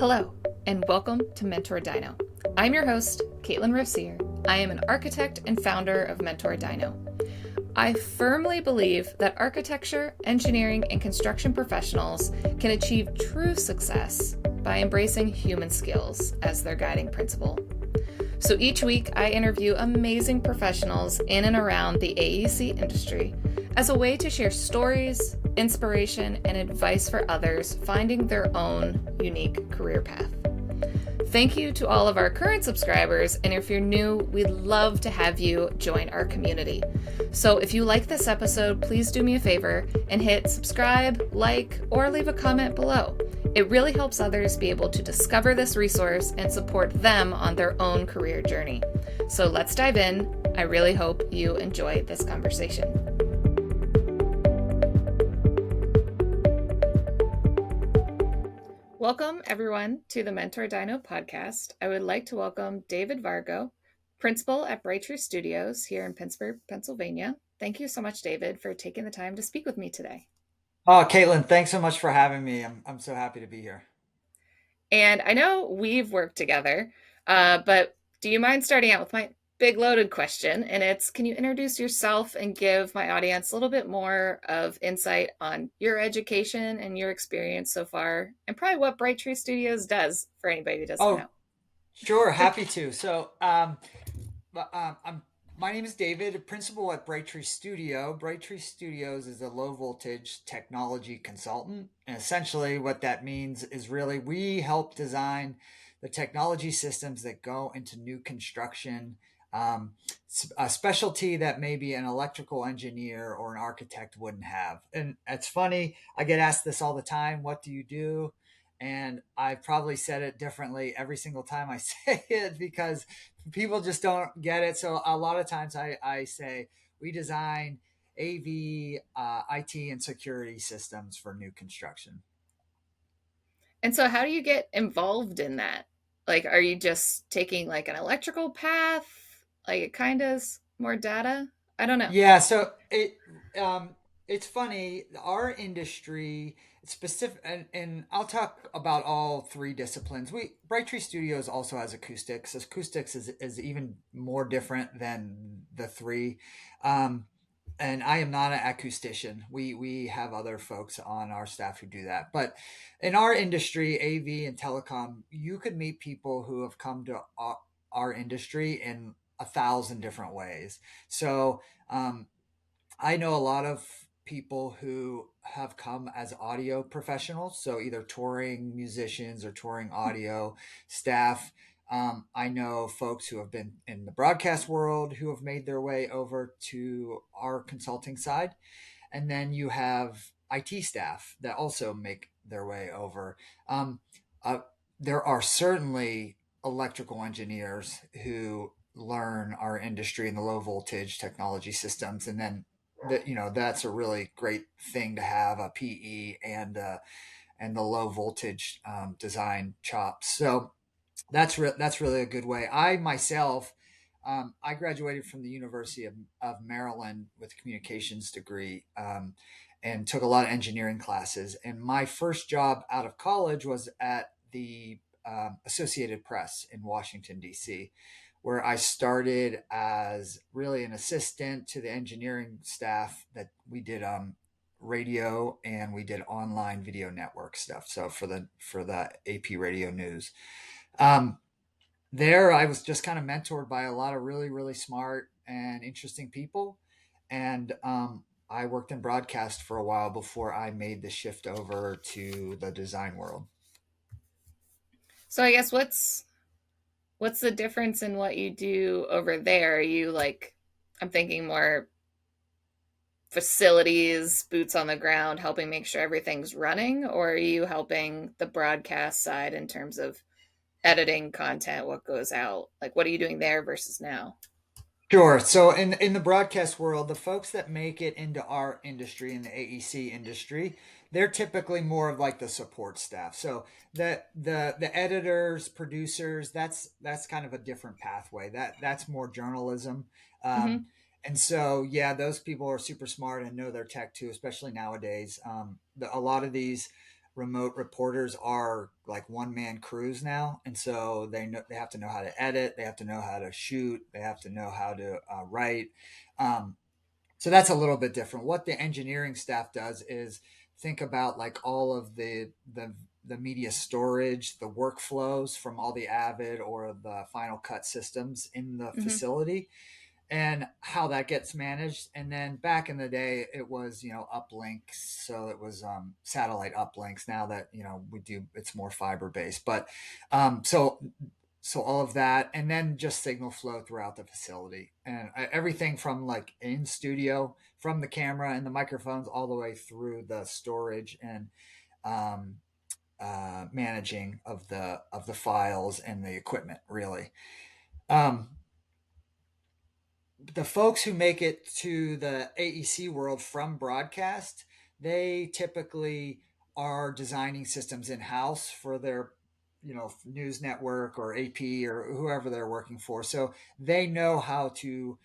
Hello, and welcome to mentorDINO. I'm your host, Caitlin Rossier. I am an architect and founder of mentorDINO. I firmly believe that architecture, engineering, and construction professionals can achieve true success by embracing human skills as their guiding principle. So each week, I interview amazing professionals in and around the AEC industry as a way to share stories, inspiration, and advice for others finding their own unique career path. Thank you to all of our current subscribers, and if you're new, we'd love to have you join our community. So if you like this episode, please do me a favor and hit subscribe, like, or leave a comment below. It really helps others be able to discover this resource and support them on their own career journey. So let's dive in. I really hope you enjoy this conversation. Welcome, everyone, to the mentorDINO podcast. I would like to welcome David Vargo, principal at BrightTree Studios here in Pittsburgh, Pennsylvania. Thank you so much, David, for taking the time to speak with me today. Oh, Caitlin, thanks so much for having me. I'm so happy to be here. And I know we've worked together, but do you mind starting out with my big loaded question? And it's, can you introduce yourself and give my audience a little bit more of insight on your education and your experience so far, and probably what BrightTree Studios does for anybody who doesn't Oh, know? sure, happy to. I'm my name is David, principal at BrightTree Studio. BrightTree Studios is a low voltage technology consultant, and essentially what that means is really we help design the technology systems that go into new construction. A specialty that maybe an electrical engineer or an architect wouldn't have. And it's funny, I get asked this all the time. What do you do? And I've probably said it differently every single time I say it because people just don't get it. So a lot of times I say we design AV, IT, and security systems for new construction. And so how do you get involved in that? Like, are you just taking like an electrical path? Like it kind of is more data? I don't know. Yeah, it's funny. Our industry, specific, and I'll talk about all three disciplines. We BrightTree Studios also has acoustics. Acoustics is even more different than the three. Um, and I am not an acoustician. We have other folks on our staff who do that. But in our industry, AV and telecom, you could meet people who have come to our industry in 1,000 different ways. So um, I know a lot of people who have come as audio professionals, so either touring musicians or touring audio staff. I know folks who have been in the broadcast world who have made their way over to our consulting side. And then you have IT staff that also make their way over. Um, uh, there are certainly electrical engineers who learn our industry and the low voltage technology systems, and then that's a really great thing to have a PE and the low voltage design chops. So that's really a good way. I myself, I graduated from the University of Maryland with a communications degree, and took a lot of engineering classes. And my first job out of college was at the Associated Press in Washington, D.C., where I started as really an assistant to the engineering staff that we did radio and we did online video network stuff. So for the AP radio news. Um, there, I was just kind of mentored by a lot of really, really smart and interesting people. And I worked in broadcast for a while before I made the shift over to the design world. So I guess what's the difference in what you do over there? Are you like, I'm thinking more facilities, boots on the ground, helping make sure everything's running, or are you helping the broadcast side in terms of editing content, what goes out? Like, what are you doing there versus now? Sure. So in the broadcast world, the folks that make it into our industry, in the AEC industry, they're typically more of like the support staff. So the editors, producers, that's kind of a different pathway. That's more journalism. Um, Mm-hmm. and so yeah, those people are super smart and know their tech too, especially nowadays. A lot of these. remote reporters are like one man crews now, and so they have to know how to edit, they have to know how to shoot, they have to know how to write. Um, so that's a little bit different. What the engineering staff does is think about like all of the media storage, the workflows from all the Avid or the Final Cut systems in the Hmm. facility, and how that gets managed. And then back in the day, it was uplinks, so it was satellite uplinks. Now that we do, it's more fiber based. But so all of that, and then just signal flow throughout the facility, and everything from like in studio, from the camera and the microphones, all the way through the storage and um, managing of the files and the equipment. Really, um, the folks who make it to the AEC world from broadcast, they typically are designing systems in house for their news network or AP or whoever they're working for. So they know how to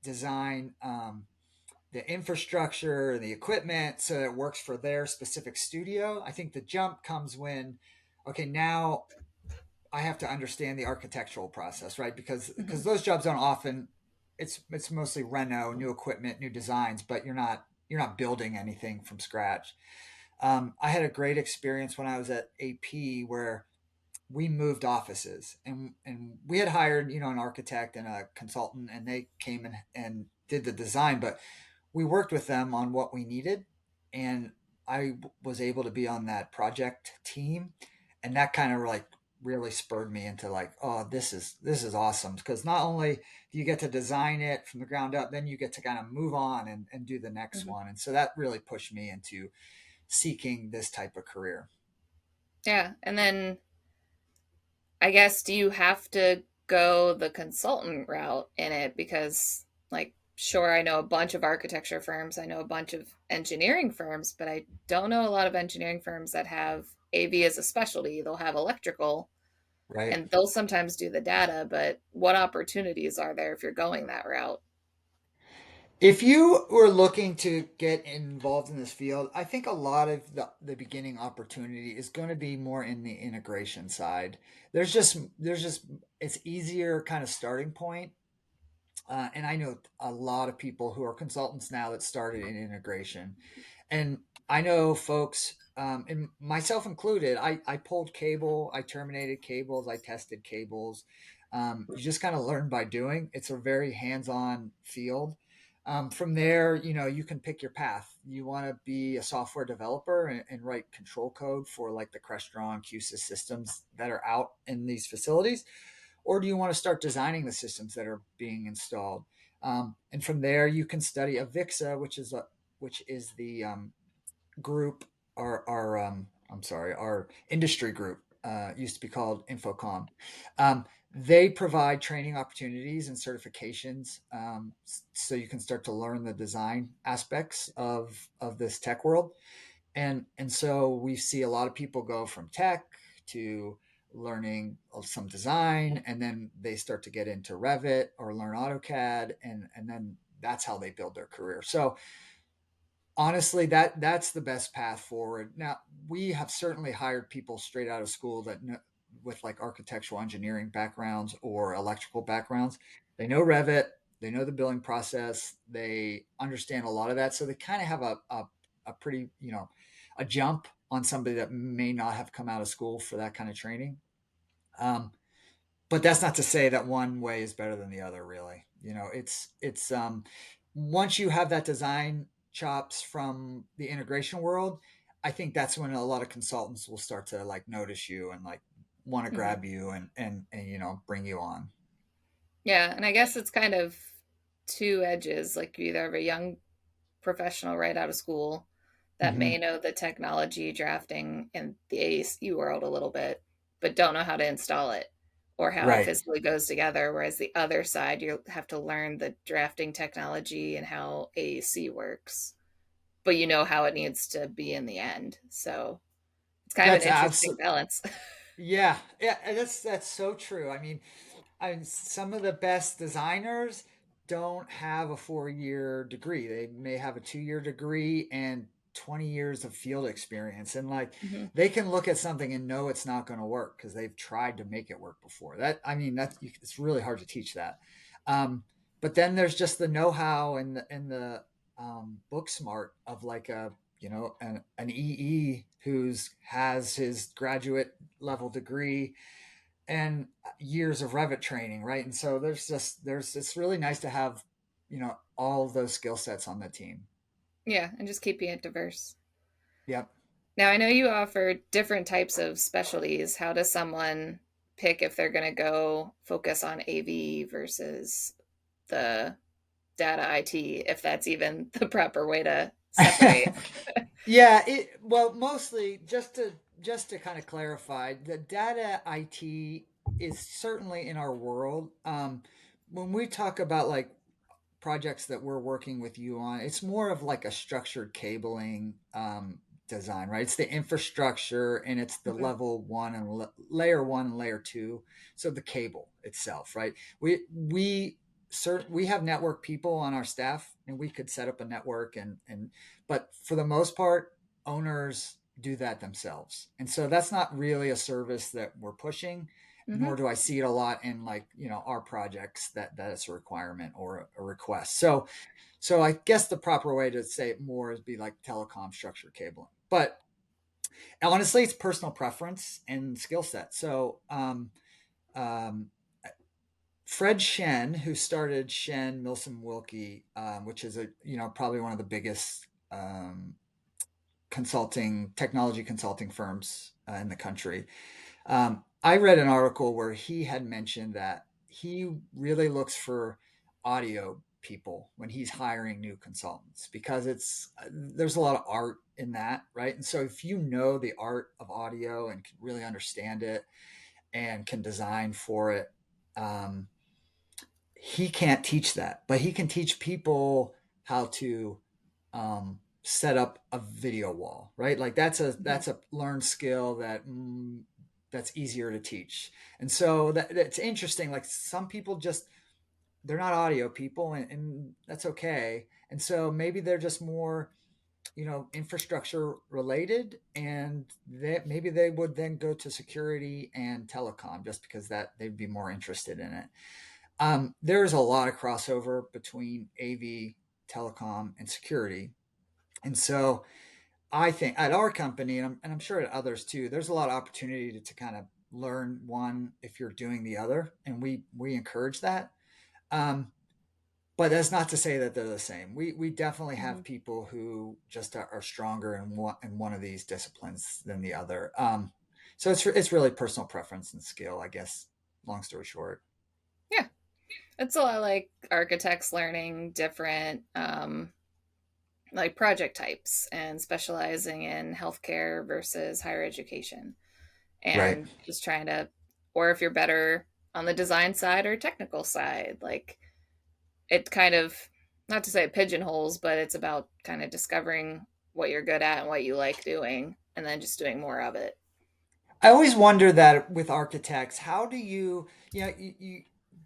design the infrastructure and the equipment so it works for their specific studio. I think the jump comes when, okay, now I have to understand the architectural process, right? Because Hmm. those jobs don't often. It's mostly reno, new equipment, new designs, but you're not building anything from scratch. I had a great experience when I was at AP where we moved offices, and we had hired an architect and a consultant, and they came and did the design, but we worked with them on what we needed, and I was able to be on that project team, and that kind of like really spurred me into like, oh, this is awesome, because not only do you get to design it from the ground up, then you get to kind of move on and do the next Hmm. one, and so that really pushed me into seeking this type of career. Yeah. And then I guess, do you have to go the consultant route in it? Because, like, sure, I know a bunch of architecture firms, I know a bunch of engineering firms, but I don't know a lot of engineering firms that have AV as a specialty. They'll have electrical, Right. and they'll sometimes do the data, but what opportunities are there if you're going that route? If you were looking to get involved in this field, I think a lot of the beginning opportunity is going to be more in the integration side. There's just it's easier kind of starting point. And I know a lot of people who are consultants now that started in integration. And I know folks, and myself included, I pulled cable, I terminated cables, I tested cables. You just kind of learn by doing. It's a very hands on field. From there, you can pick your path. You want to be a software developer and write control code for like the Crestron QSys systems that are out in these facilities, or do you want to start designing the systems that are being installed? And from there, you can study Avixa, which is the group, our I'm sorry, our industry group, used to be called Infocom. Um, they provide training opportunities and certifications, so you can start to learn the design aspects of this tech world. And so we see a lot of people go from tech to learning some design, and then they start to get into Revit or learn AutoCAD, and then that's how they build their career. So honestly, that's the best path forward. Now, we have certainly hired people straight out of school with like architectural engineering backgrounds or electrical backgrounds. They know Revit, they know the building process, they understand a lot of that, so they kind of have a pretty a jump on somebody that may not have come out of school for that kind of training. Um, but that's not to say that one way is better than the other, really. It's once you have that design chops from the integration world, I think that's when a lot of consultants will start to like notice you and like want to Hmm. grab you and bring you on. Yeah, and I guess it's kind of two edges. Like, you either have a young professional right out of school that Hmm. may know the technology drafting in the AEC world a little bit, but don't know how to install it or how it Right. physically goes together. Whereas the other side, you have to learn the drafting technology and how AEC works, but you know how it needs to be in the end. So it's kind of an That's interesting absolutely. balance. Yeah, yeah, and that's so true. Some of the best designers don't have a 4-year degree. They may have a 2-year degree and 20 years of field experience, and like Hmm. they can look at something and know it's not going to work because they've tried to make it work before. That, I mean, that's, it's really hard to teach that. Um, but then there's just the know-how and the book smart of like a, an EE who's has his graduate level degree and years of Revit training, right? And so there's it's really nice to have, all of those skill sets on the team. Yeah, and just keeping it diverse. Yep. Now, I know you offer different types of specialties. How does someone pick if they're going to go focus on AV versus the data IT, if that's even the proper way to separate? Yeah, well, mostly just to kind of clarify, the data IT is certainly in our world. When we talk about like projects that we're working with you on, it's more of like a structured cabling design, right? It's the infrastructure and it's the Okay. level one and layer one and layer two. So the cable itself, right? We have network people on our staff, and we could set up a network, but for the most part, owners do that themselves, and so that's not really a service that we're pushing, Hmm. nor do I see it a lot in like, our projects that it's a requirement or a request. So I guess the proper way to say it more is be like telecom structured cabling. But honestly, it's personal preference and skill set. So um, Fred Shen, who started Shen Milson Wilkie, which is probably one of the biggest technology consulting firms in the country. I read an article where he had mentioned that he really looks for audio people when he's hiring new consultants because there's a lot of art in that, right? And so if you know the art of audio and can really understand it and can design for it, um, he can't teach that, but he can teach people how to set up a video wall, right? Like Hmm. that's a learned skill that's easier to teach. And so that's interesting. Like some people just they're not audio people, and that's okay. And so maybe they're just more infrastructure related, and maybe they would then go to security and telecom just because that they'd be more interested in it. There's a lot of crossover between AV, telecom, and security. And so I think at our company, and I'm sure at others too, there's a lot of opportunity to kind of learn one if you're doing the other. And we encourage that. Um, but that's not to say that they're the same. We definitely Hmm. have people who just are stronger in one of these disciplines than the other. So it's really personal preference and skill, I guess. Long story short. Yeah, it's a lot like architects learning different like project types and specializing in healthcare versus higher education, Right. and just trying to, or if you're better on the design side or technical side, like it kind of, not to say it pigeonholes, but it's about kind of discovering what you're good at and what you like doing and then just doing more of it. I always wonder that with architects, how do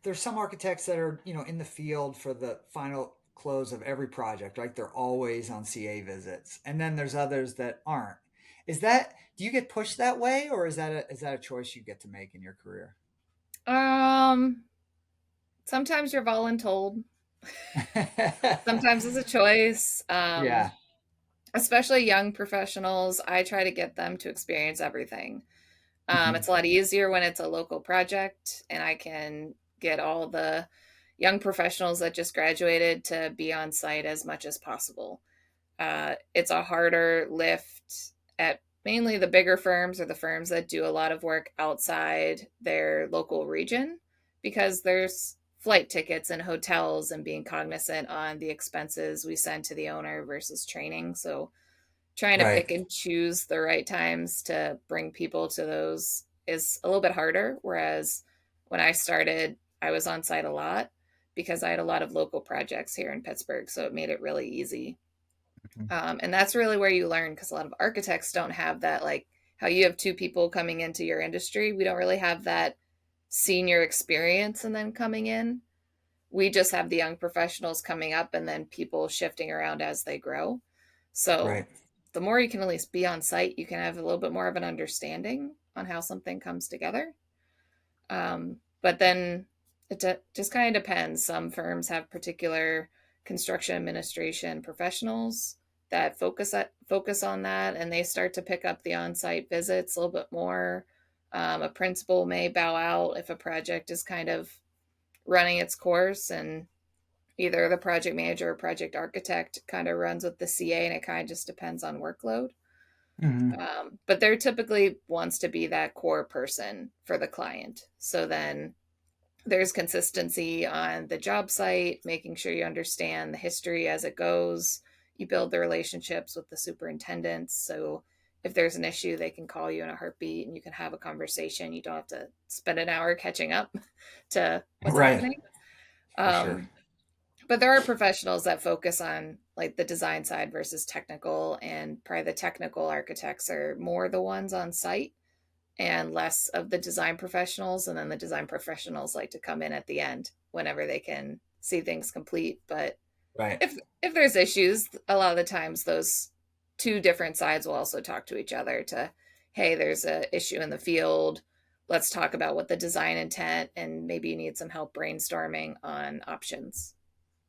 there's some architects that are, in the field for the final close of every project, right? They're always on CA visits. And then there's others that aren't. Do you get pushed that way, or is that a choice you get to make in your career? um Sometimes you're voluntold, sometimes it's a choice. Yeah. Especially young professionals, I try to get them to experience everything. Hmm. It's a lot easier when it's a local project, and I can get all the young professionals that just graduated to be on site as much as possible. It's a harder lift at mainly the bigger firms or the firms that do a lot of work outside their local region because there's flight tickets and hotels and being cognizant on the expenses we send to the owner versus training. So trying to Right. pick and choose the right times to bring people to those is a little bit harder. Whereas when I started, I was on site a lot because I had a lot of local projects here in Pittsburgh. So it made it really easy. Mhm. And that's really where you learn because a lot of architects don't have that, like how you have two people coming into your industry. We don't really have that senior experience and then coming in. We just have the young professionals coming up and then people shifting around as they grow. So Right. the more you can at least be on site, you can have a little bit more of an understanding on how something comes together. But then just kind of depends. Some firms have particular construction administration professionals that focus on that, and they start to pick up the on-site visits a little bit more. A principal may bow out if a project is kind of running its course, and either the project manager or project architect kind of runs with the CA, and it kind of just depends on workload. Hmm. But there typically wants to be that core person for the client. So then there's consistency on the job site, making sure you understand the history as it goes. You build the relationships with the superintendents. So if there's an issue, they can call you in a heartbeat and you can have a conversation. You don't have to spend an hour catching up to what's Right. happening. For sure. Um, but there are professionals that focus on like the design side versus technical, and probably the technical architects are more the ones on site and less of the design professionals. And then the design professionals like to come in at the end whenever they can see things complete. But Right. if there's issues, a lot of the times those two different sides will also talk to each other to, hey, there's a issue in the field. Let's talk about what the design intent, and maybe you need some help brainstorming on options.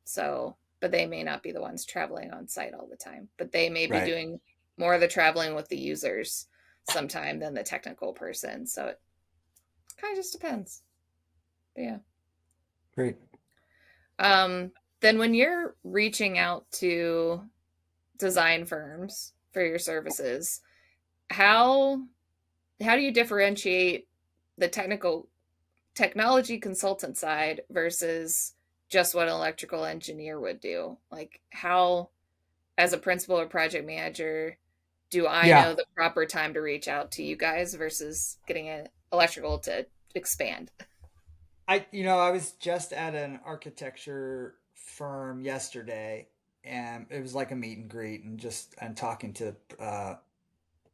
So, but they may not be the ones traveling on site all the time, but they may be Right. doing more of the traveling with the users sometime than the technical person. So it kind of just depends. But yeah. Great. Um, then when you're reaching out to design firms for your services, how how do you differentiate the technology consultant side versus just what an electrical engineer would do? Like how, as a principal or project manager, do I Yeah. know the proper time to reach out to you guys versus getting an electrical to expand? I was just at an architecture firm yesterday, and it was like a meet and greet, and just and talking to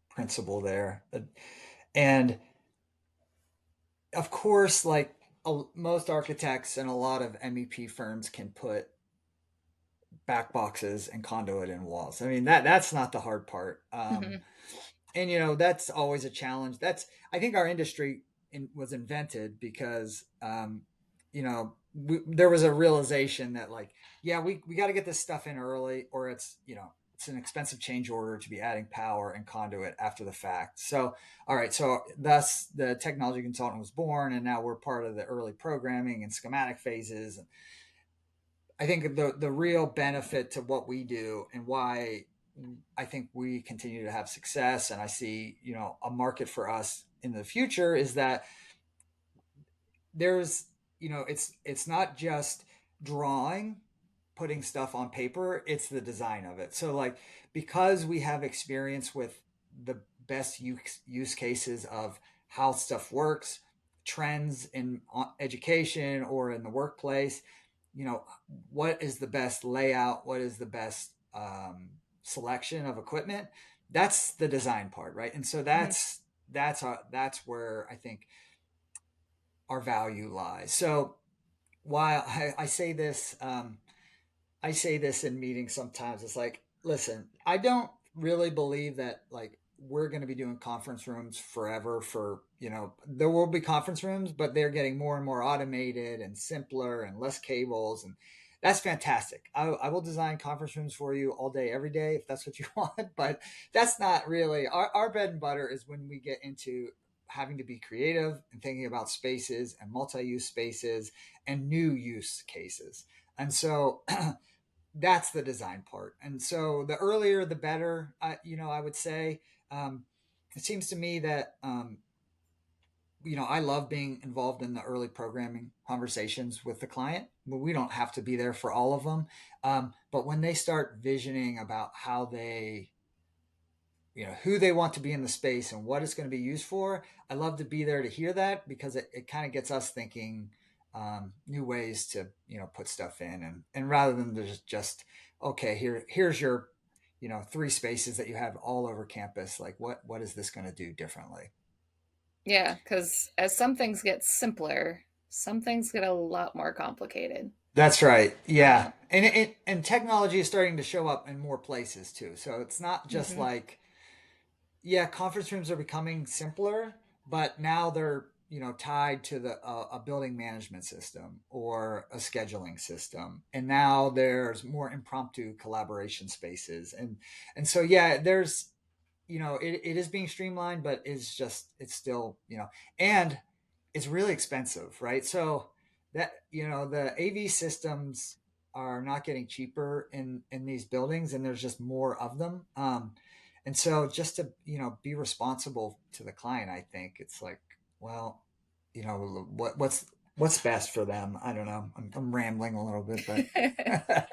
principal there, and of course, like most architects and a lot of MEP firms can put back boxes and conduit in walls. I mean that's not the hard part. Hmm. And that's always a challenge. That's I think our industry was invented because there was a realization that like yeah we got to get this stuff in early or it's an expensive change order to be adding power and conduit after the fact. So all right, so thus the technology consultant was born, and now we're part of the early programming and schematic phases. And I think the real benefit to what we do and why I think we continue to have success, and I see a market for us in the future, is that there's it's not just drawing, putting stuff on paper, it's the design of it. So like because we have experience with the best use cases of how stuff works, trends in education or in the workplace, what is the best layout, what is the best selection of equipment, that's the design part, right? And so Hmm. that's where I think our value lies. So while I say this, I say this in meetings sometimes. It's like, listen, I don't really believe that like we're going to be doing conference rooms forever. There will be conference rooms, but they're getting more and more automated and simpler and less cables. And that's fantastic. I will design conference rooms for you all day, every day, if that's what you want. But that's not really our bread and butter is when we get into having to be creative and thinking about spaces and multi-use spaces and new use cases. And so that's the design part. And so the earlier the better. I would say it seems to me that I love being involved in the early programming conversations with the client. We don't have to be there for all of them, but when they start visioning about how they who they want to be in the space and what it's going to be used for, I love to be there to hear that because it kind of gets us thinking new ways to put stuff in, and rather than just okay, here's your three spaces that you have all over campus, like what is this going to do differently? Yeah, because as some things get simpler, some things get a lot more complicated. That's right. Yeah. Um, And technology is starting to show up in more places too. So it's not just mhm. like, yeah, conference rooms are becoming simpler, but now they're, tied to a building management system or a scheduling system. And now there's more impromptu collaboration spaces. And so yeah, there's, it is being streamlined, but it's still, and it's really expensive, right? So that, the AV systems are not getting cheaper in these buildings, and there's just more of them. And so just to, be responsible to the client, I think it's like, well, what's best for them. I don't know. I'm rambling a little bit, but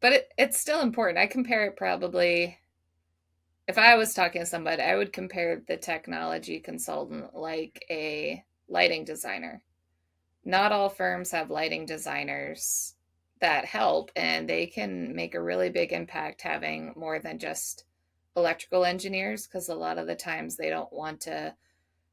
But it's still important. I compare it probably, if I was talking to somebody, I would compare the technology consultant like a lighting designer. Not all firms have lighting designers that help, and they can make a really big impact having more than just electrical engineers, because a lot of the times they don't want to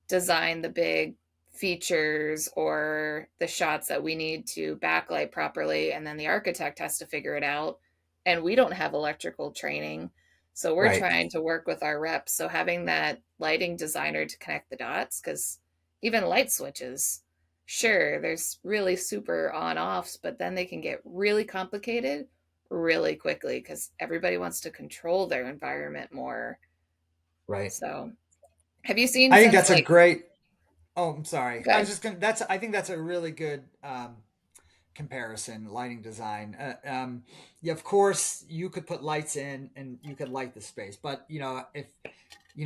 design the big features or the shots that we need to backlight properly, and then the architect has to figure it out, and we don't have electrical training, so we're right, trying to work with our reps. So having that lighting designer to connect the dots, because even light switches, sure, there's really super on offs, but then they can get really complicated really quickly because everybody wants to control their environment more. right. So have you seen I think since that's a like, great. Oh, I'm sorry. I was good. just gonna. That's. I think that's a really good comparison. Lighting design. Yeah, of course, you could put lights in and you could light the space, but if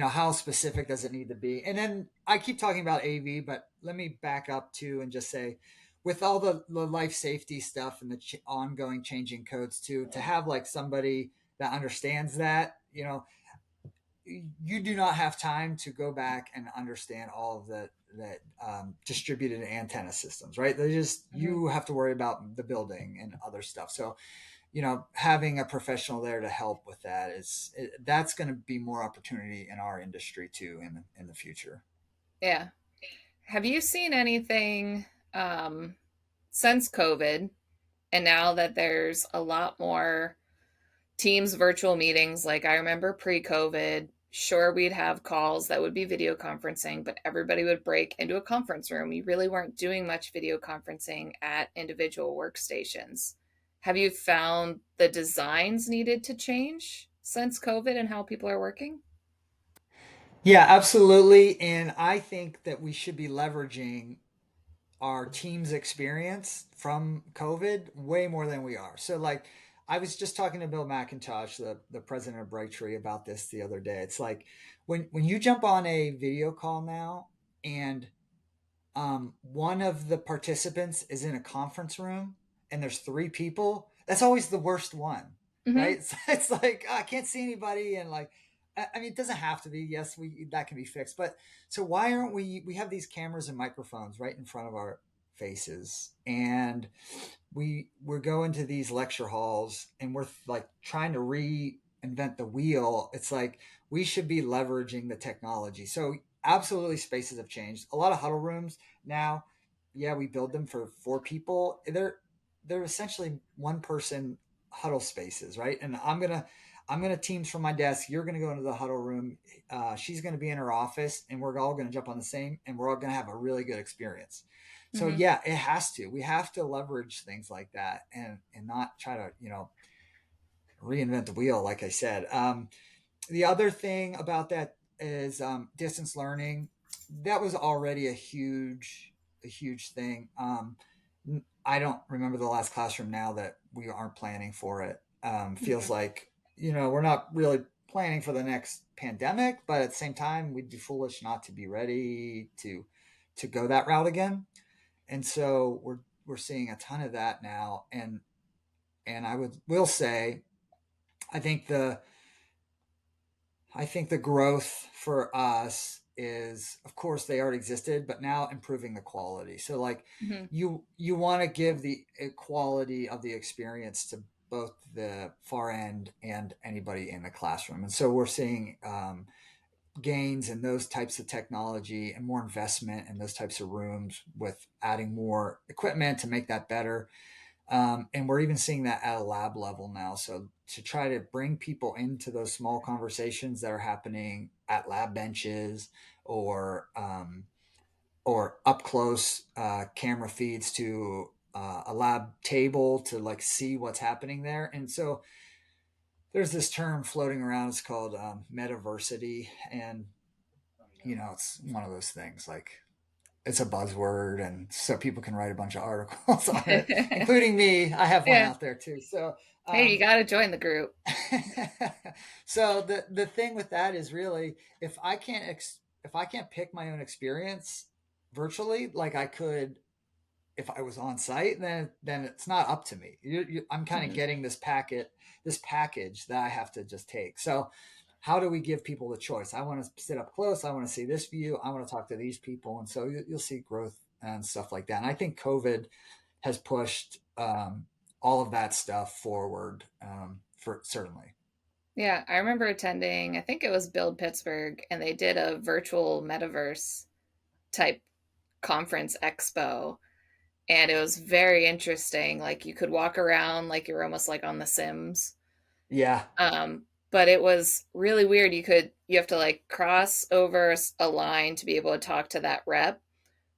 how specific does it need to be? And then I keep talking about AV, but let me back up too and just say, with all the life safety stuff and the ongoing changing codes too, to have like somebody that understands that, you do not have time to go back and understand all of the distributed antenna systems, right? They just, Mhm. you have to worry about the building and other stuff. So having a professional there to help with that that's going to be more opportunity in our industry too in the future. Yeah. Have you seen anything um, since COVID, and now that there's a lot more Teams virtual meetings? Like I remember pre-COVID, sure, we'd have calls that would be video conferencing, but everybody would break into a conference room. You really weren't doing much video conferencing at individual workstations. Have you found the designs needed to change since COVID and how people are working? Yeah, absolutely. And I think that we should be leveraging our team's experience from COVID way more than we are. So, like, I was just talking to Bill McIntosh, the president of BrightTree, about this the other day. It's like when you jump on a video call now, and one of the participants is in a conference room and there's three people, that's always the worst one, Mm-hmm. right? It's like, oh, I can't see anybody. And like, I mean, it doesn't have to be. Yes, that can be fixed. But so why aren't we have these cameras and microphones right in front of our faces, and we're going to these lecture halls and we're like trying to reinvent the wheel. It's like we should be leveraging the technology. So absolutely, spaces have changed. A lot of huddle rooms now, yeah, we build them for four people. They're essentially one person huddle spaces, right? And I'm gonna teams from my desk. You're gonna go into the huddle room. She's gonna be in her office, and we're all gonna jump on the same, and we're all gonna have a really good experience. So Mm-hmm. yeah, it has to. We have to leverage things like that, and not try to reinvent the wheel. Like I said, the other thing about that is distance learning. That was already a huge thing. I don't remember the last classroom now that we aren't planning for it. Feels Mm-hmm. like we're not really planning for the next pandemic, but at the same time, we'd be foolish not to be ready to go that route again. And so we're seeing a ton of that now. And will say, I think the I think the growth for us is, of course, they already existed, but now improving the quality. So like Mm-hmm. you want to give the quality of the experience to both the far end and anybody in the classroom. And so we're seeing gains in those types of technology and more investment in those types of rooms with adding more equipment to make that better. And we're even seeing that at a lab level now. So to try to bring people into those small conversations that are happening at lab benches or or up close camera feeds to a lab table to like see what's happening there. And so there's this term floating around. It's called metaversity, and it's one of those things like it's a buzzword, and so people can write a bunch of articles on it, including me. I have one Yeah. out there too. So, Hey, you um, got to join the group. so the thing with that is really if I can't pick my own experience virtually, like I could if I was on site, then it's not up to me. I'm kind of Mhm. getting this package that I have to just take. So, how do we give people the choice? I want to sit up close. I want to see this view. I want to talk to these people, and so you'll see growth and stuff like that. And I think COVID has pushed all of that stuff forward for certainly. Yeah, I remember attending, I think it was Build Pittsburgh, and they did a virtual metaverse type conference expo. And it was very interesting. Like you could walk around like you were almost like on The Sims. Yeah, But it was really weird. You have to like cross over a line to be able to talk to that rep.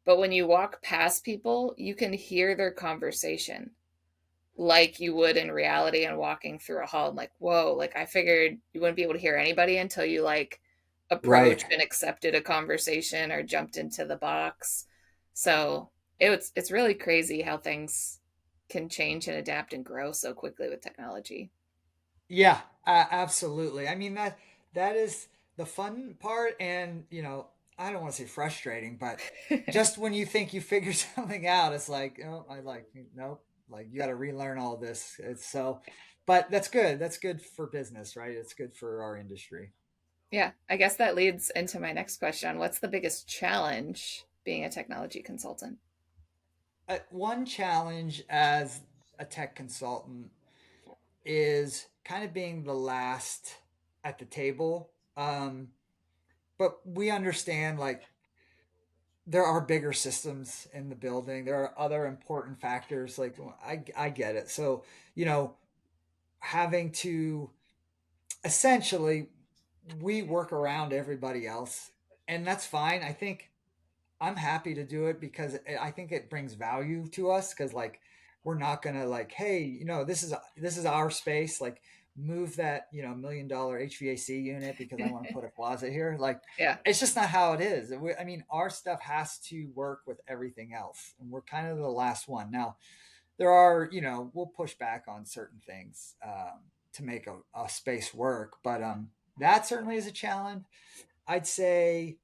But when you walk past people, you can hear their conversation like you would in reality and walking through a hall. I'm like, whoa, like I figured you wouldn't be able to hear anybody until you like right. approached and accepted a conversation or jumped into the box. So it's really crazy how things can change and adapt and grow so quickly with technology. Yeah, absolutely. I mean that is the fun part, and I don't want to say frustrating, but just when you think you figured something out, it's like, oh, I like nope, like you got to relearn all this. It's so, but that's good. That's good for business, right? It's good for our industry. Yeah, I guess that leads into my next question. What's the biggest challenge being a technology consultant? One challenge as a tech consultant is kind of being the last at the table. But we understand like there are bigger systems in the building. There are other important factors. Like I get it. So, you know, having to essentially we work around everybody else, and that's fine. I think I'm happy to do it because I think it brings value to us because like we're not gonna like, hey, this is our space. Like move that $1 million HVAC unit because I want to put a closet here. Like Yeah. it's just not how it is. I mean, our stuff has to work with everything else, and we're kind of the last one. Now there are we'll push back on certain things to make a space work, but that certainly is a challenge. I'd say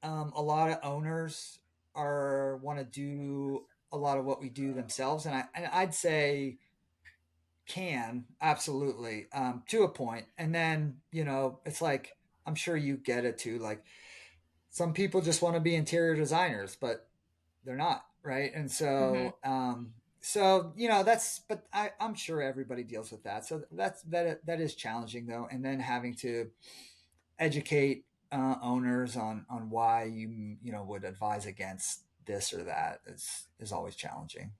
a lot of owners are want to do a lot of what we do themselves, and I'd say can absolutely to a point, and then it's like I'm sure you get it too. Like some people just want to be interior designers, but they're not, right? And Hmm. so that's but I'm sure everybody deals with that. So that is challenging though, and then having to educate owners on why you would advise against this or that is always challenging.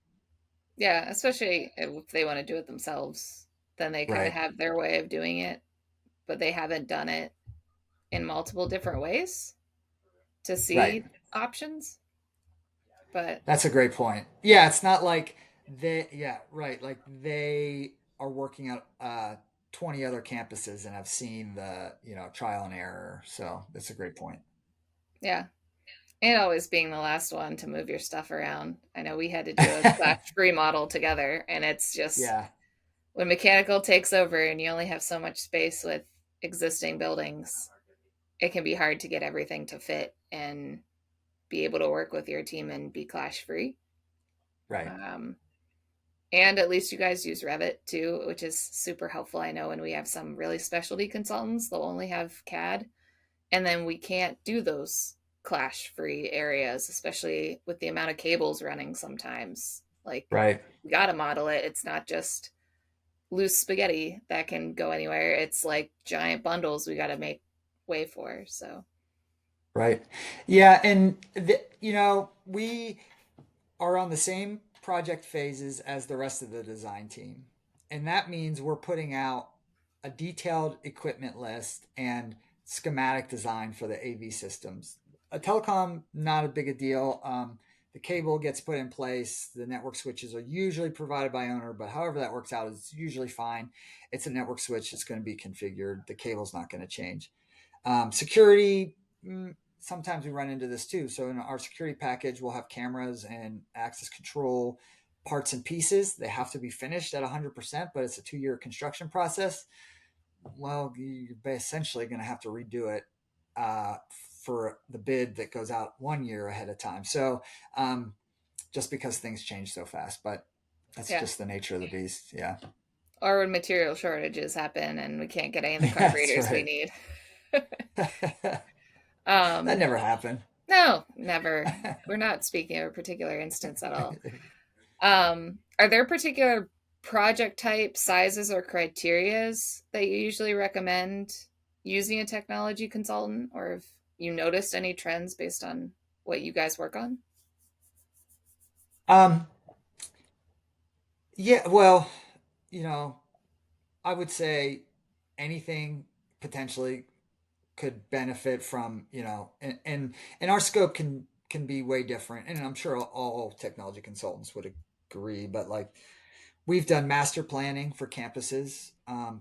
Yeah, especially if they want to do it themselves, then they kind of Right, have their way of doing it, but they haven't done it in multiple different ways to right. see options. But That's a great point. Yeah, it's not like yeah, right. Like they are working at 20 other campuses and have seen the trial and error. So that's a great point. yeah, and always being the last one to move your stuff around. I know we had to do a class free model together, and it's just Yeah, when mechanical takes over and you only have so much space with existing buildings, it can be hard to get everything to fit and be able to work with your team and be clash free. right, Um, and at least you guys use Revit too, which is super helpful. I know when we have some really specialty consultants, they'll only have CAD, and then we can't do those clash free areas, especially with the amount of cables running sometimes. Like, right. we got to model it. It's not just loose spaghetti that can go anywhere. It's like giant bundles we got to make way for. So, Right. Yeah, and we are on the same project phases as the rest of the design team. And that means we're putting out a detailed equipment list and schematic design for the AV systems. A telecom, not a big a deal. The cable gets put in place. The network switches are usually provided by owner, but however that works out is usually fine. It's a network switch that's going to be configured. The cable's not going to change. Security, sometimes we run into this too. So in our security package, we'll have cameras and access control parts and pieces. They have to be finished at 100%, but it's a 2-year construction process. Well, you're essentially going to have to redo it uh, for the bid that goes out 1 year ahead of time. So just because things change so fast, but that's yeah. just the nature of the beast. Yeah. Or when material shortages happen and we can't get any of the That's carburetors we right. need. That Um, never happened. no, never. We're not speaking of a particular instance at all. Are there particular project type, sizes, or criterias that you usually recommend using a technology consultant, or have you noticed any trends based on what you guys work on? um, yeah, well, you know, I would say anything potentially could benefit from, and our scope can be way different. And I'm sure all technology consultants would agree, but like we've done master planning for campuses,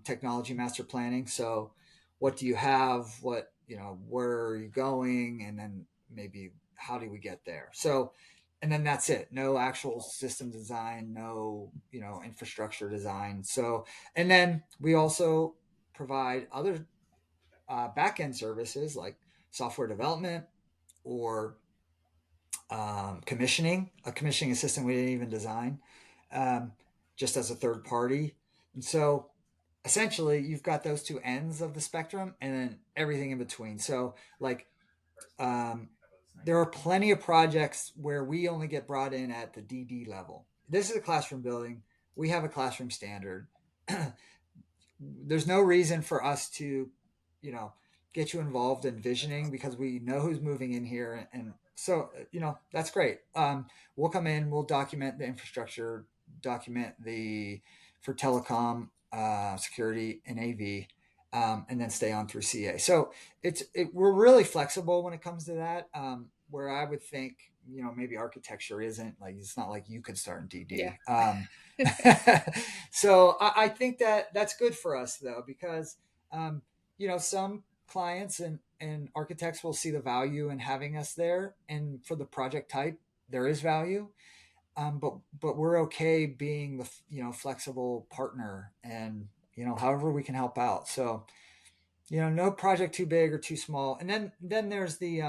technology master planning. So what do you have? Where are you going? And then maybe how do we get there? So, and then that's it. No actual system design, no, infrastructure design. So, and then we also provide other back end services like software development or commissioning, a commissioning assistant we didn't even design, um, just as a third party. And so essentially, you've got those two ends of the spectrum and then everything in between. So, like, um, there are plenty of projects where we only get brought in at the DD level. This is a classroom building. We have a classroom standard. There's no reason for us to, you know, get you involved in visioning because we know who's moving in here, and so that's great. We'll come in, we'll document the infrastructure, document the for telecom, security, and AV, and then stay on through CA. So we're really flexible when it comes to that. Where I would think maybe architecture isn't like it's not like you could start in Yeah. DD. So I think that that's good for us though, because some clients and architects will see the value in having us there, and for the project type, there is value. But we're okay being the flexible partner, and however we can help out. So no project too big or too small. And then there's the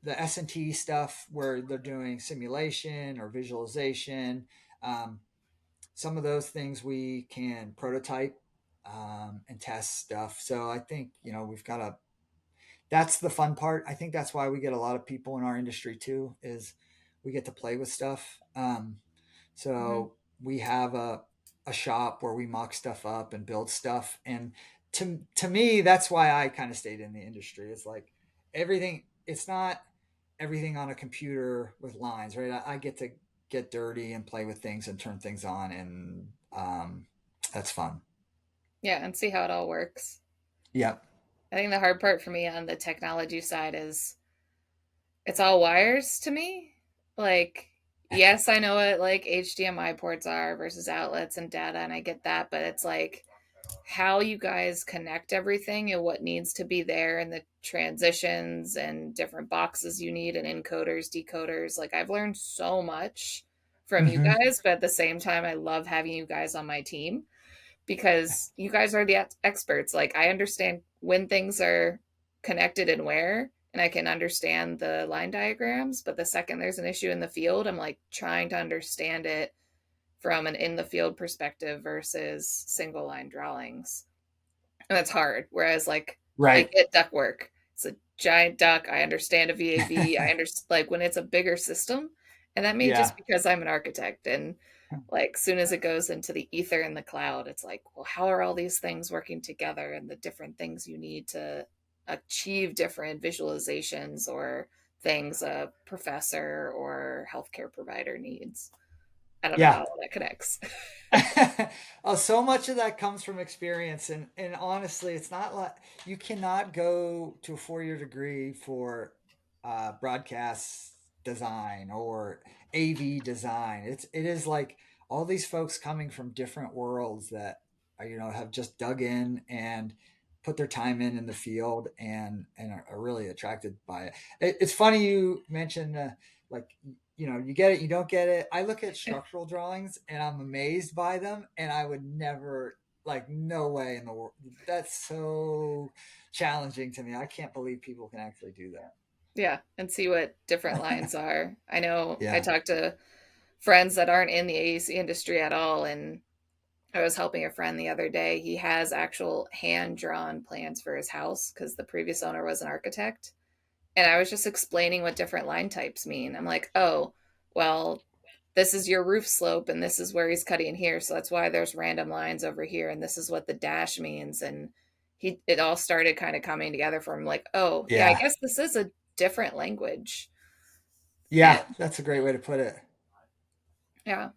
S&T stuff where they're doing simulation or visualization. Um, some of those things we can prototype and test stuff. So I think we've got a that's the fun part. I think that's why we get a lot of people in our industry too. Is we get to play with stuff. Hmm. So we have a shop where we mock stuff up and build stuff. And to me, that's why I kind of stayed in the industry. It's like everything. It's not everything on a computer with lines, right? I get to get dirty and play with things and turn things on, and that's fun. Yeah, and see how it all works. Yep. I think the hard part for me on the technology side is it's all wires to me. Like, yes, I know what like HDMI ports are versus outlets and data, and I get that, but it's like how you guys connect everything and what needs to be there and the transitions and different boxes you need and encoders, decoders. Like, I've learned so much from you Mm-hmm. guys, but at the same time, I love having you guys on my team because you guys are the experts. Like, I understand when things are connected and where, and I can understand the line diagrams. But the second there's an issue in the field, I'm like trying to understand it from an in the field perspective versus single line drawings. And that's hard. Whereas, like, I Right. get duct work. It's a giant duct. I understand a VAV. I understand, like, when it's a bigger system. And that may Yeah. just because I'm an architect and Like, soon as it goes into the ether and the cloud, it's like, well, how are all these things working together and the different things you need to achieve different visualizations or things a professor or healthcare provider needs? I don't know Yeah. how all that connects. Oh, so much of that comes from experience, and honestly, it's not like you cannot go to a 4 year degree for broadcast design or AV design. It is like all these folks coming from different worlds that have just dug in and put their time in the field and are really attracted by it. It's funny you mentioned like you get it, you don't get it. I look at structural drawings and I'm amazed by them, and I would never, like, no way in the world. That's so challenging to me. I can't believe people can actually do that. Yeah, and see what different lines are. I know I Yeah. talked to friends that aren't in the AEC industry at all, and I was helping a friend the other day. He has actual hand drawn plans for his house because the previous owner was an architect. And I was just explaining what different line types mean. I'm like, oh, well, this is your roof slope and this is where he's cutting here. So that's why there's random lines over here. And this is what the dash means. And it all started kind of coming together for him like, oh, yeah, I Yeah. guess this is a different language. And Yeah. That's a great way to put it. yeah.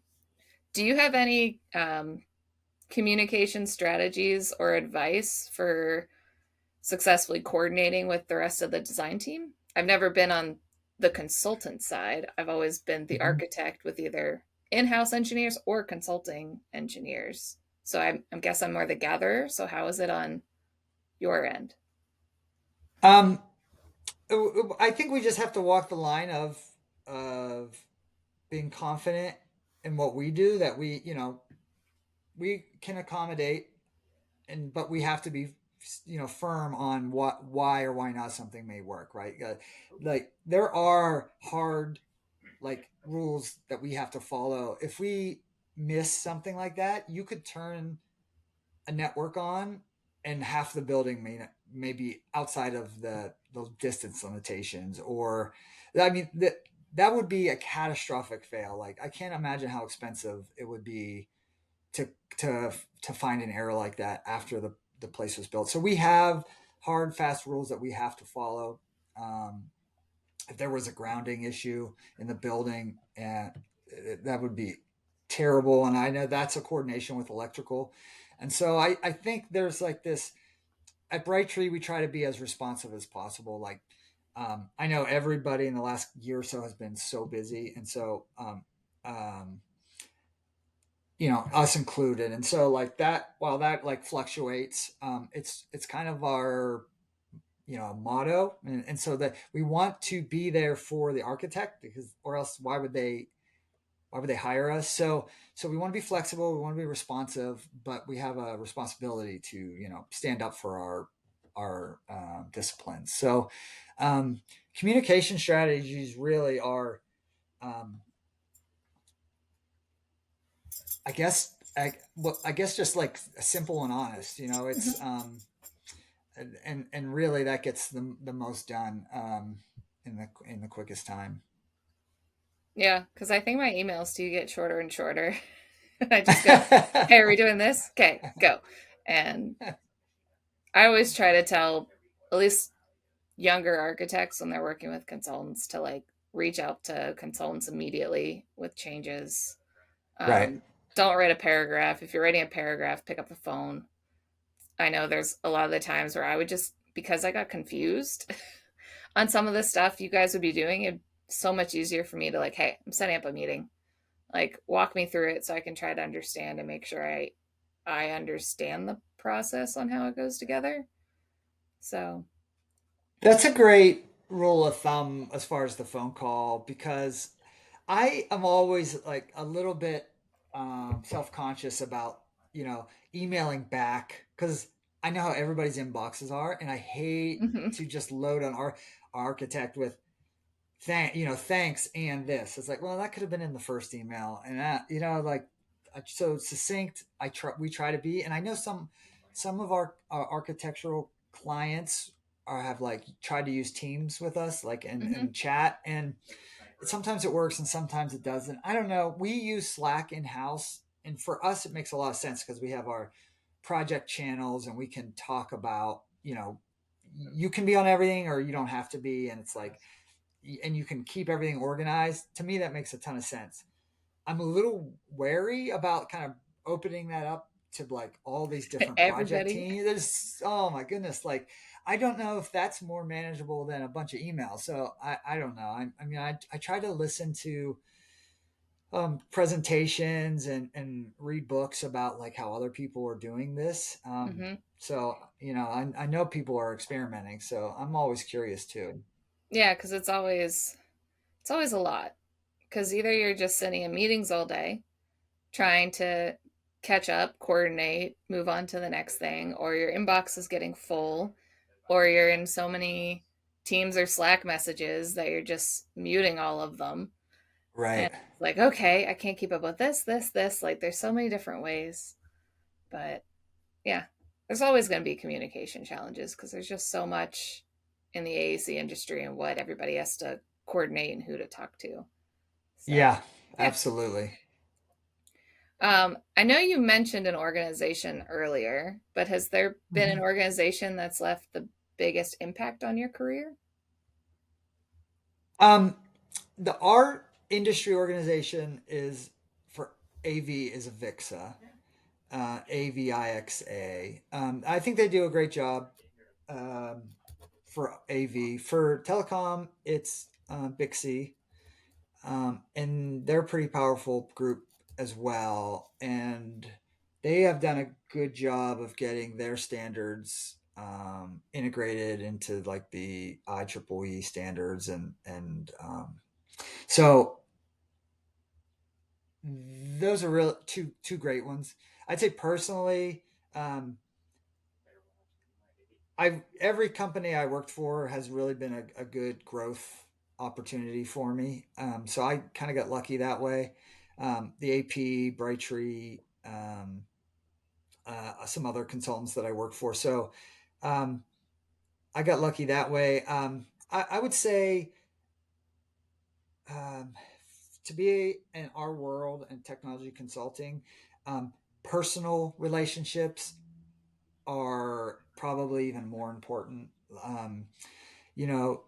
Do you have any communication strategies or advice for successfully coordinating with the rest of the design team? I've never been on the consultant side. I've always been the Mhm. architect with either in-house engineers or consulting engineers. So I guess I'm more the gatherer. So how is it on your end? Um, I think we just have to walk the line of being confident in what we do, that we can accommodate, and but we have to be firm on what why or why not something may work, right? Like there are hard, like, rules that we have to follow. If we miss something like that, you could turn a network on and half the building may be outside of the distance limitations, or I mean that would be a catastrophic fail. Like, I can't imagine how expensive it would be to to to find an error like that after the place was built. So we have hard, fast rules that we have to follow. Um, if there was a grounding issue in the building, and that would be terrible. And I know that's a coordination with electrical. And so I think there's like this at BrightTree, we try to be as responsive as possible. Like, I know everybody in the last year or so has been so busy. And so, um, us included. And so, like, that, while that, like, fluctuates, it's kind of our, motto. And so that we want to be there for the architect, because, or else why would they hire us? So we want to be flexible, we want to be responsive, but we have a responsibility to stand up for our disciplines. So um, communication strategies really are, um, I guess just like simple and honest. It's Mhm. and really that gets the most done in the quickest time. Yeah, because I think my emails do get shorter and shorter. I just go, hey, are we doing this? Okay, go. And I always try to tell at least younger architects when they're working with consultants to like reach out to consultants immediately with changes. Right. Um, don't write a paragraph. If you're writing a paragraph, pick up the phone. I know there's a lot of the times where I would just, because I got confused on some of the stuff you guys would be doing, it's so much easier for me to like, hey, I'm setting up a meeting. Like, walk me through it so I can try to understand and make sure I understand the process on how it goes together. So, That's a great rule of thumb as far as the phone call, because I am always like a little bit self-conscious about emailing back, because I know how everybody's inboxes are, and I hate mhm, to just load on our architect with thanks and this. It's like, well, that could have been in the first email, and that, like, so succinct. We try to be, and I know some of our architectural clients have like tried to use Teams with us, like in mhm. chat, and sometimes it works and sometimes it doesn't. I don't know. We use Slack in house, and for us, it makes a lot of sense because we have our project channels and we can talk about, you can be on everything or you don't have to be. And it's like, and you can keep everything organized. To me, that makes a ton of sense. I'm a little wary about kind of opening that up to like all these different project Everybody. teams. There's, oh my goodness, like I don't know if that's more manageable than a bunch of emails. So I don't know. I try to listen to presentations and read books about like how other people are doing this. Hmm. So I know people are experimenting, so I'm always curious too. Yeah, because it's always a lot. Because either you're just sitting in meetings all day trying to catch up, coordinate, move on to the next thing, or your inbox is getting full, or you're in so many Teams or Slack messages that you're just muting all of them. And Right. it's like, okay, I can't keep up with this. Like, there's so many different ways. But yeah, there's always going to be communication challenges because there's just so much in the AEC industry and what everybody has to coordinate and who to talk to. So, Yeah, yeah. absolutely. I know you mentioned an organization earlier, but has there been an Mhm. organization that's left the biggest impact on your career? Um, the art industry organization is for AV is Avixa, AVIXA. I think they do a great job um, for AV. For telecom, it's Bixie, and they're a pretty powerful group as well. And they have done a good job of getting their standards integrated into like the IEEE standards, and so those are real two great ones. I'd say personally, um, I every company I worked for has really been a good growth opportunity for me. So I kind of got lucky that way. The AP, BrightTree, some other consultants that I worked for. So um, I got lucky that way. I would say um, to be in our world and technology consulting, um, personal relationships are probably even more important. Um, you know,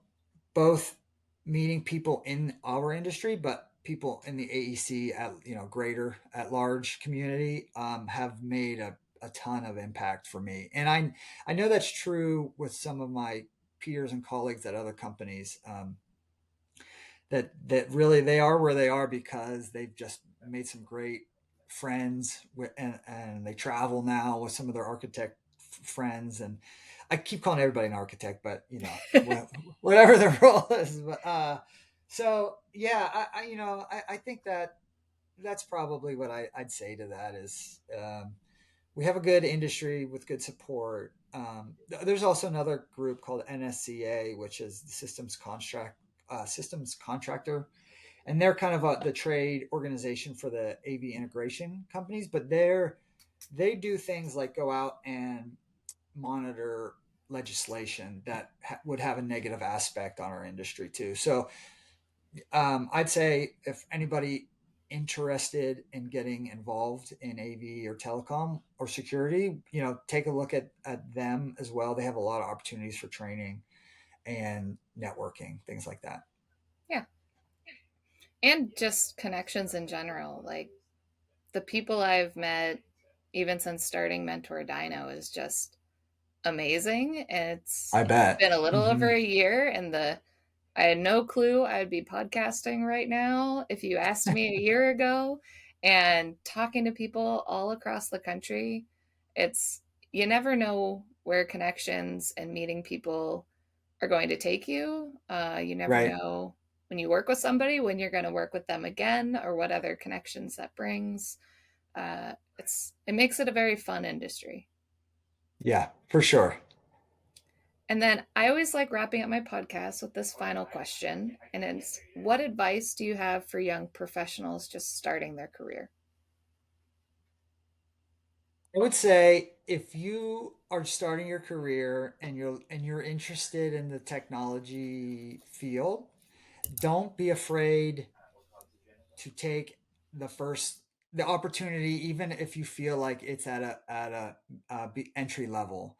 both meeting people in our industry, but people in the AEC at greater at large community have made a ton of impact for me, and I know that's true with some of my peers and colleagues at other companies. That really they are where they are because they've just made some great friends and they travel now with some of their architect friends. And I keep calling everybody an architect, but whatever their role is. But so yeah, I think that that's probably what I'd say to that is we have a good industry with good support. There's also another group called NSCA, which is the systems contractor, and they're kind of the trade organization for the AV integration companies. But they do things like go out and monitor legislation that would have a negative aspect on our industry too. So I'd say if anybody interested in getting involved in AV or telecom or security, take a look at them as well. They have a lot of opportunities for training and networking, things like that. Yeah. And just connections in general. Like the people I've met, even since starting mentorDINO, is just amazing. And it's I bet. been a little over Hmm. a year, and I had no clue I'd be podcasting right now if you asked me a year ago. And talking to people all across the country, it's you never know where connections and meeting people are going to take you. You never Right. know when you work with somebody when you're going to work with them again or what other connections that brings. It makes it a very fun industry. Yeah, for sure. And then I always like wrapping up my podcast with this final question, and it's what advice do you have for young professionals just starting their career? I would say if you are starting your career and you're interested in the technology field, don't be afraid to take the opportunity, even if you feel like it's at a entry level.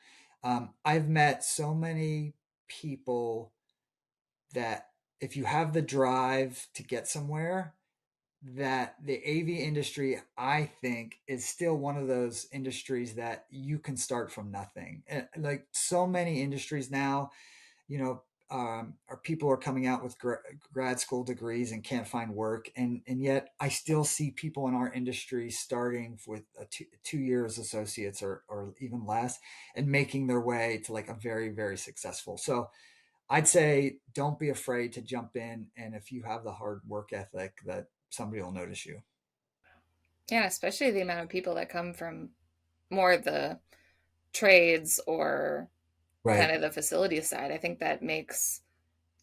I've met so many people that if you have the drive to get somewhere, that the AV industry, I think, is still one of those industries that you can start from nothing. And like so many industries now, you know, our people are coming out with grad school degrees and can't find work, and yet I still see people in our industry starting with a 2 years associates or even less, and making their way to like a very very successful. So I'd say don't be afraid to jump in, and if you have the hard work ethic, that somebody will notice you. Yeah, especially the amount of people that come from more the trades or kind Right, of the facility side. I think that makes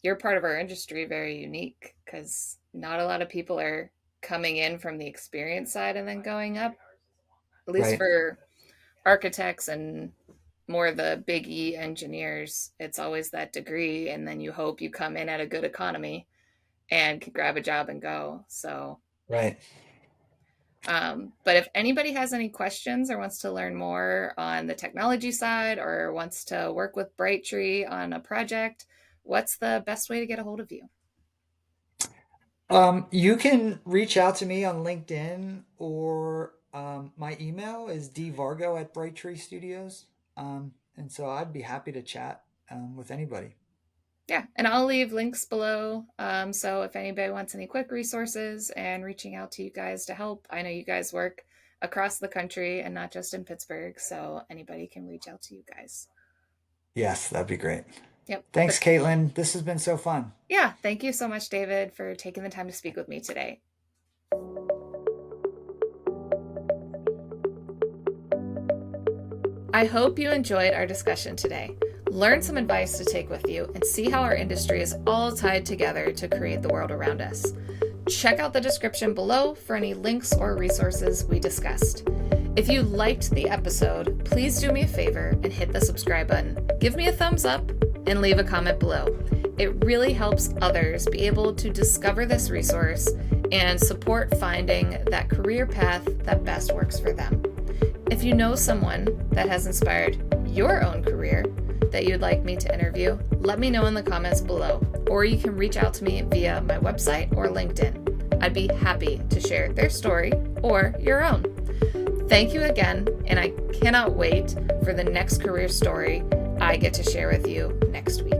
your part of our industry very unique because not a lot of people are coming in from the experience side and then going up, at least right, for architects and more the big E engineers. It's always that degree, and then you hope you come in at a good economy and can grab a job and go. So, right. but if anybody has any questions or wants to learn more on the technology side or wants to work with BrightTree on a project, what's the best way to get a hold of you? You can reach out to me on LinkedIn, or my email is dvargo at BrightTree Studios. And so I'd be happy to chat with anybody. Yeah, and I'll leave links below. So if anybody wants any quick resources and reaching out to you guys to help, I know you guys work across the country and not just in Pittsburgh, so anybody can reach out to you guys. Yes, that'd be great. Yep. Thanks, But Caitlin. This has been so fun. yeah, thank you so much, David, for taking the time to speak with me today. I hope you enjoyed our discussion today. Learn some advice to take with you and see how our industry is all tied together to create the world around us. Check out the description below for any links or resources we discussed. If you liked the episode, please do me a favor and hit the subscribe button. Give me a thumbs up and leave a comment below. It really helps others be able to discover this resource and support finding that career path that best works for them. If you know someone that has inspired your own career that you'd like me to interview, let me know in the comments below, or you can reach out to me via my website or LinkedIn. I'd be happy to share their story or your own. Thank you again, and I cannot wait for the next career story I get to share with you next week.